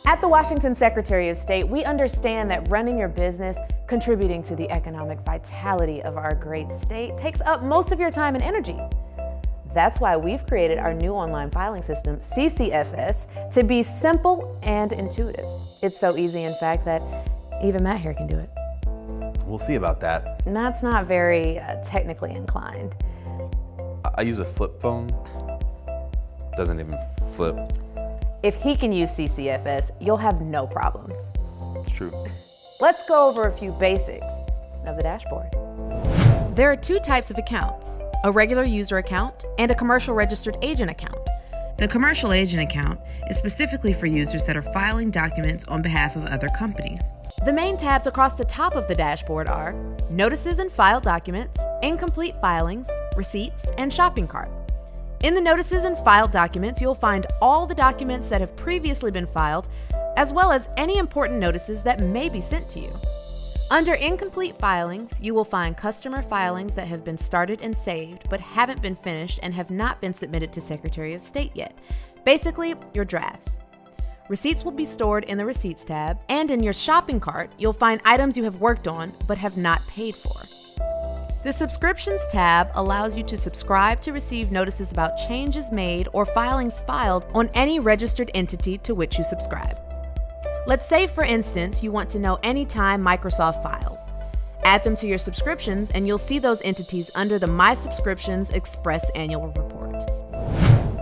At the Washington Secretary of State, we understand that running your business, contributing to the economic vitality of our great state, takes up most of your time and energy. That's why we've created our new online filing system, CCFS, to be simple and intuitive. It's so easy, in fact, that even Matt here can do it. We'll see about that. Matt's not very technically inclined. I use a flip phone. Doesn't even flip. If he can use CCFS, you'll have no problems. It's true. Let's go over a few basics of the dashboard. There are two types of accounts, a regular user account and a commercial registered agent account. The commercial agent account is specifically for users that are filing documents on behalf of other companies. The main tabs across the top of the dashboard are Notices and Filed Documents, Incomplete Filings, Receipts, and Shopping Cart. In the Notices and Filed Documents, you'll find all the documents that have previously been filed, as well as any important notices that may be sent to you. Under Incomplete Filings, you will find customer filings that have been started and saved, but haven't been finished and have not been submitted to Secretary of State yet. Basically, your drafts. Receipts will be stored in the Receipts tab, and in your shopping cart, you'll find items you have worked on but have not paid for. The Subscriptions tab allows you to subscribe to receive notices about changes made or filings filed on any registered entity to which you subscribe. Let's say, for instance, you want to know any time Microsoft files. Add them to your subscriptions and you'll see those entities under the My Subscriptions Express Annual Report.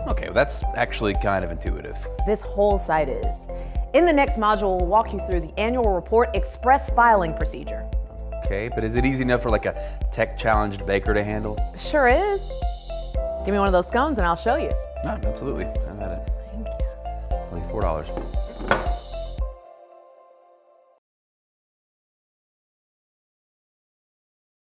Okay, well, that's actually kind of intuitive. This whole site is. In the next module, we'll walk you through the Annual Report Express Filing procedure. Okay, but is it easy enough for like a tech-challenged baker to handle? Sure is. Give me one of those scones and I'll show you. No, absolutely. I've had it. Thank you. Only $4.